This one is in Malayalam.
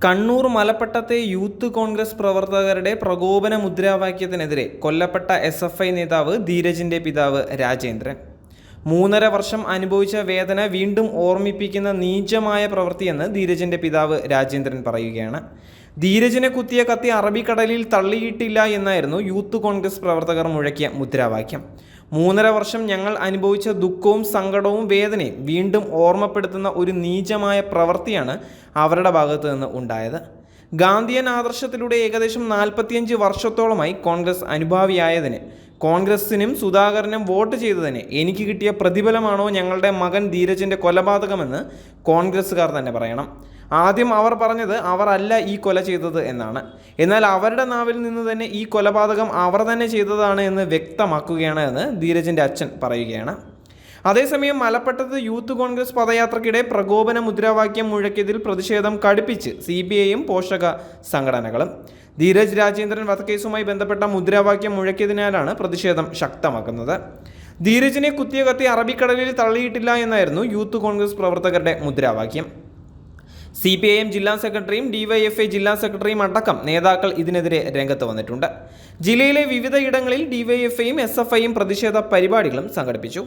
കണ്ണൂർ മലപ്പട്ടത്തെ യൂത്ത് കോൺഗ്രസ് പ്രവർത്തകരുടെ പ്രകോപന മുദ്രാവാക്യത്തിനെതിരെ കൊല്ലപ്പെട്ട SFI നേതാവ് ധീരജിന്റെ പിതാവ് രാജേന്ദ്രൻ. 3.5 വർഷം അനുഭവിച്ച വേദന വീണ്ടും ഓർമ്മിപ്പിക്കുന്ന നീചമായ പ്രവൃത്തിയെന്ന് ധീരജിന്റെ പിതാവ് രാജേന്ദ്രൻ പറയുകയാണ്. ധീരജിനെ കുത്തിയ കത്തി അറബിക്കടലിൽ തള്ളിയിട്ടില്ല എന്നായിരുന്നു യൂത്ത് കോൺഗ്രസ് പ്രവർത്തകർ മുഴക്കിയ മുദ്രാവാക്യം. 3.5 വർഷം ഞങ്ങൾ അനുഭവിച്ച ദുഃഖവും സങ്കടവും വേദനയും വീണ്ടും ഓർമ്മപ്പെടുത്തുന്ന ഒരു നീചമായ പ്രവൃത്തിയാണ് അവരുടെ ഭാഗത്തു നിന്ന് ഉണ്ടായത്. ഗാന്ധിയൻ ആദർശത്തിലൂടെ ഏകദേശം 45 വർഷത്തോളമായി കോൺഗ്രസ് അനുഭാവിയായതിന്, കോൺഗ്രസിനും സുധാകരനും വോട്ട് ചെയ്തതിന് എനിക്ക് കിട്ടിയ പ്രതിഫലമാണോ ഞങ്ങളുടെ മകൻ ധീരജിൻ്റെ കൊലപാതകമെന്ന് കോൺഗ്രസ്സുകാർ തന്നെ പറയണം. ആദ്യം അവർ പറഞ്ഞത് അവർ അല്ല ഈ കൊല ചെയ്തത് എന്നാണ്. എന്നാൽ അവരുടെ നാവിൽ നിന്ന് തന്നെ ഈ കൊലപാതകം അവർ തന്നെ ചെയ്തതാണ് എന്ന് വ്യക്തമാക്കുകയാണ് എന്ന് ധീരജിൻ്റെ അച്ഛൻ പറയുകയാണ്. അതേസമയം മലപ്പട്ടത്ത് യൂത്ത് കോൺഗ്രസ് പദയാത്രയ്ക്കിടെ പ്രകോപന മുദ്രാവാക്യം മുഴക്കിയതിൽ പ്രതിഷേധം കടുപ്പിച്ച് CPIയും പോഷക സംഘടനകളും. ധീരജ് രാജേന്ദ്രൻ വധക്കേസുമായി ബന്ധപ്പെട്ട മുദ്രാവാക്യം മുഴക്കിയതിനാലാണ് പ്രതിഷേധം ശക്തമാക്കുന്നത്. ധീരജിനെ കുത്തിയ കത്തി അറബിക്കടലിൽ തള്ളിയിട്ടില്ല എന്നായിരുന്നു യൂത്ത് കോൺഗ്രസ് പ്രവർത്തകരുടെ മുദ്രാവാക്യം. CPIM ജില്ലാ സെക്രട്ടറിയും DYFI ജില്ലാ സെക്രട്ടറിയും അടക്കം നേതാക്കൾ ഇതിനെതിരെ രംഗത്ത് വന്നിട്ടുണ്ട്. ജില്ലയിലെ വിവിധ ഇടങ്ങളിൽ DYFIയും SFIയും പ്രതിഷേധ പരിപാടികളും സംഘടിപ്പിച്ചു.